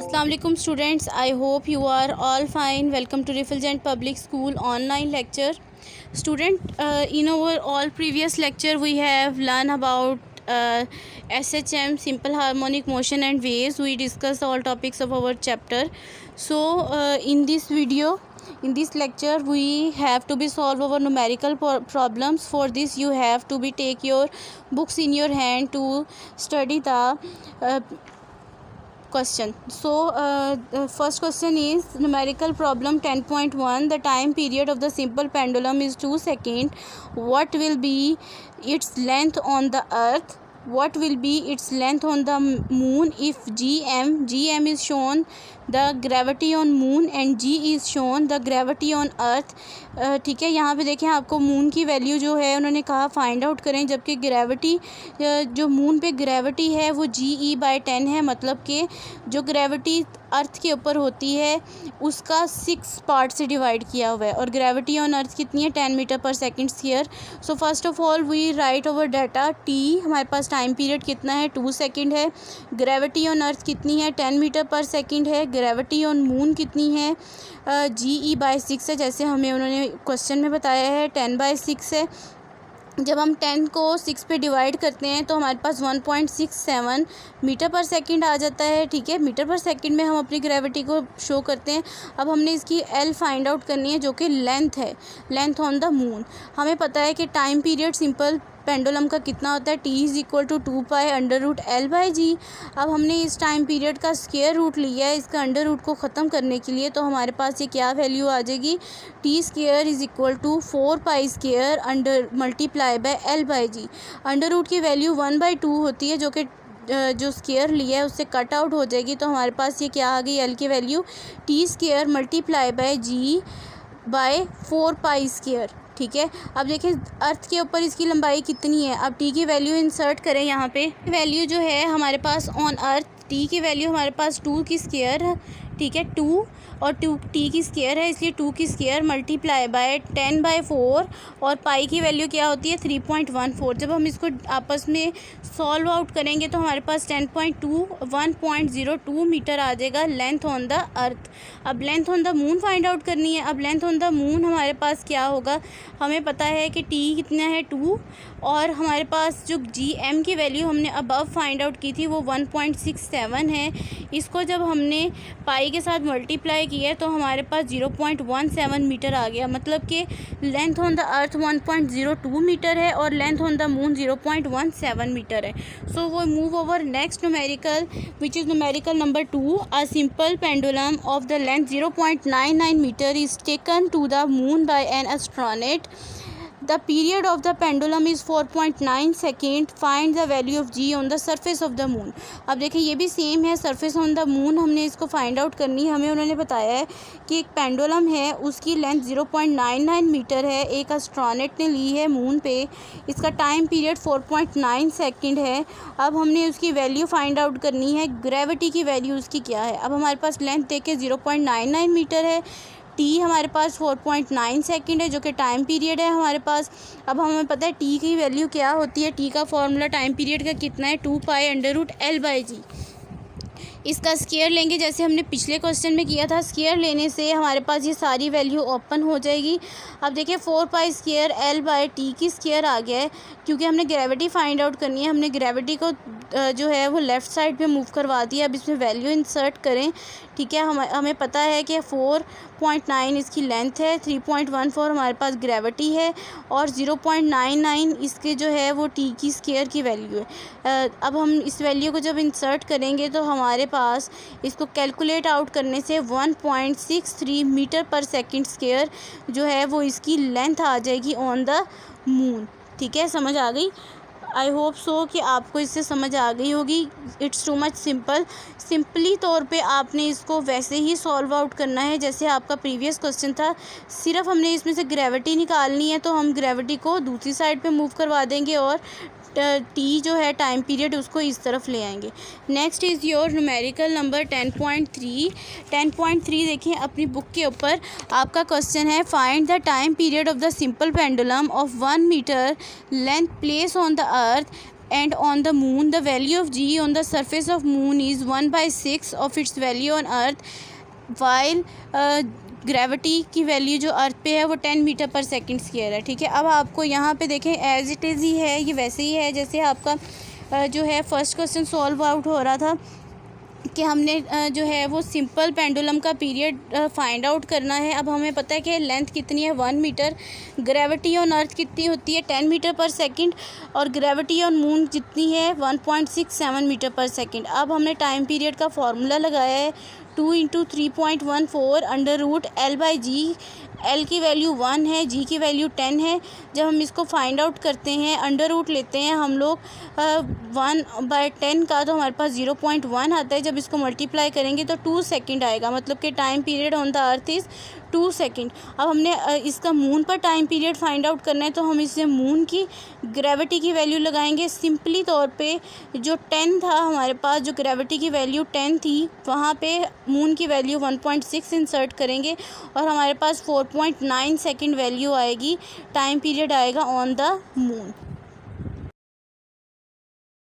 Assalamu alaikum students, I hope you are all fine. Welcome to Refulgent Public School online lecture. Student, in our all previous lecture we have learned about SHM, simple harmonic motion and waves. We discussed all topics of our chapter. So in this video, in this lecture we have to be solve our numerical problems. For this you have to be take your books in your hand to study the question. So first question is numerical problem 10.1. The time period of the simple pendulum is 2 seconds. What will be its length on the earth? What will be its length on the moon if gm is shown the gravity on moon and g is shown the gravity on earth. ठीक है, यहाँ पे देखें आपको moon की value जो है उन्होंने कहा फाइंड आउट करें, जबकि ग्रेविटी जो मून पे ग्रेविटी है वो GE/10 है, मतलब कि जो ग्रेविटी अर्थ के ऊपर होती है उसका 6 पार्ट से डिवाइड किया हुआ है, और ग्रेविटी ऑन अर्थ कितनी है 10 मीटर पर second square. So first of all we write over data. T हमारे पास टाइम पीरियड कितना है 2 सेकेंड है. ग्रेविटी ऑन अर्थ कितनी है 10 मीटर पर सेकेंड है. ग्रेविटी ऑन मून कितनी है GE/6 है, जैसे हमें उन्होंने क्वेश्चन में बताया है 10/6 है. जब हम 10 को 6 पे डिवाइड करते हैं तो हमारे पास 1.67 मीटर पर सेकंड आ जाता है. ठीक है, मीटर पर सेकंड में हम अपनी ग्रेविटी को शो करते हैं. अब हमने इसकी L फाइंड आउट करनी है जो कि लेंथ है, लेंथ ऑन द मून. हमें पता है कि टाइम पीरियड सिंपल पेंडुलम का कितना होता है T=2π√L/g. अब हमने इस टाइम पीरियड का स्क्वायर रूट लिया है इसका अंडर रूट को ख़त्म करने के लिए, तो हमारे पास ये क्या वैल्यू आ जाएगी T²= 4π² multiply by L/g. Under root की वैल्यू 1/2 होती है जो कि जो स्क्वायर लिया है उससे कट आउट हो जाएगी, तो हमारे पास ये क्या आ गई L की value T² multiply by G/4π². ठीक है, अब देखिए अर्थ के ऊपर इसकी लंबाई कितनी है. अब टी की वैल्यू इंसर्ट करें यहाँ पे. वैल्यू जो है हमारे पास ऑन अर्थ टी की वैल्यू हमारे पास 2 की स्क्वायर है. ठीक है, 2 और 2 टी की स्क्वायर है, इसलिए 2 की स्क्वायर मल्टीप्लाई बाय 10/4 और पाई की वैल्यू क्या होती है 3.14. जब हम इसको आपस में सॉल्व आउट करेंगे तो हमारे पास 1.02 मीटर आ जाएगा लेंथ ऑन द अर्थ. अब length on the moon find out करनी है. अब लेंथ ऑन द मून हमारे पास क्या होगा, हमें पता है कि टी कितना है 2, और हमारे पास जो GM की वैल्यू हमने अबव फाइंड आउट की थी वो 1.67 है. इसको जब हमने पाई के साथ मल्टीप्लाई किया तो हमारे पास 0.17 मीटर आ गया, मतलब कि length on the earth 1.02 metre है और length on the moon 0.17 metre है. सो वो move over next numerical which is numerical number 2. A simple pendulum of the length 0.99 metre is taken to the moon by an astronaut. The period of the pendulum is 4.9 second. Find the value of G on the surface of the moon. अब देखिए ये भी same है, surface on the moon हमने इसको find out करनी है. हमें उन्होंने बताया है कि एक पेंडुलम है उसकी लेंथ 0.99 मीटर है, एक एस्ट्रोनॉट ने ली है मून पे, इसका टाइम पीरियड 4.9 सेकेंड है. अब हमने उसकी वैल्यू फाइंड आउट करनी है, ग्रेविटी की वैल्यू उसकी क्या है. अब हमारे पास लेंथ देखे 0.99 मीटर है, टी हमारे पास 4.9 सेकेंड है जो कि टाइम पीरियड है हमारे पास. अब हमें पता है टी की वैल्यू क्या होती है. टी का फॉर्मूला टाइम पीरियड का कितना है 2π√L/g. इसका स्क्वायर लेंगे जैसे हमने पिछले क्वेश्चन में किया था. स्क्वायर लेने से हमारे पास ये सारी वैल्यू ओपन हो जाएगी. अब देखिए 4π²L/t की स्क्वायर आ गया है, क्योंकि हमने ग्रेविटी फाइंड आउट करनी है. हमने ग्रेविटी को जो है वो लेफ़्ट साइड पे मूव करवा दिया. अब इसमें वैल्यू इंसर्ट करें. ठीक है, हमें पता है कि 4.9 इसकी लेंथ है, 3.14 हमारे पास ग्रेविटी है और 0.99 इसके जो है वो टी की स्क्वायर की वैल्यू है. अब हम इस वैल्यू को जब इंसर्ट करेंगे तो हमारे पास इसको कैलकुलेट आउट करने से 1.63 मीटर पर सेकेंड स्क्वायर जो है वो इसकी लेंथ आ जाएगी ऑन द मून. ठीक है, समझ आ गई. आई होप सो कि आपको इससे समझ आ गई होगी. It's too much simple. Simply तौर पे आपने इसको वैसे ही सॉल्व आउट करना है जैसे आपका प्रीवियस क्वेश्चन था. सिर्फ हमने इसमें से ग्रेविटी निकालनी है, तो हम ग्रेविटी को दूसरी साइड पे मूव करवा देंगे और टी जो है टाइम पीरियड उसको इस तरफ ले आएंगे. Next is your numerical number 10.3. 10.3 देखिए अपनी बुक के ऊपर आपका क्वेश्चन है, find the time period of the simple pendulum of 1 metre length place on the earth and on the moon, the value of g on the surface of moon is 1/6 of its value on earth, while gravity की value जो अर्थ पे है वो 10 metre पर second square है। ठीक है, अब आपको यहाँ पे देखें एज इट इज़ ही है, ये वैसे ही है जैसे आपका जो है फर्स्ट क्वेश्चन सॉल्व आउट हो रहा था कि हमने जो है वो सिंपल पेंडुलम का पीरियड फाइंड आउट करना है। अब हमें पता है कि लेंथ कितनी है 1 मीटर, ग्रेविटी ऑन अर्थ कितनी होती है 10 मीटर पर सेकंड, और ग्रेविटी ऑन मून जितनी है 1.67 मीटर पर सेकंड। अब हमने टाइम पीरियड का फार्मूला लगाया है 2 × 3.14 √L/g। L की वैल्यू 1 है, G की वैल्यू 10 है। जब हम इसको फाइंड आउट करते हैं √ लेते हैं हम लोग 1/10 का, तो हमारे पास 0.1 आता है। जब इसको मल्टीप्लाई करेंगे तो 2 सेकंड आएगा, मतलब कि time period on the earth is 2 second. अब हमने इसका मून पर टाइम पीरियड फाइंड आउट करना है, तो हम इससे मून की ग्रेविटी की वैल्यू लगाएंगे। सिंपली तौर पे जो 10 था हमारे पास, जो ग्रेविटी की वैल्यू 10 थी, वहाँ पे मून की वैल्यू 1.6 इंसर्ट करेंगे और हमारे पास 4.9 सेकंड वैल्यू आएगी, टाइम पीरियड आएगा ऑन द मून।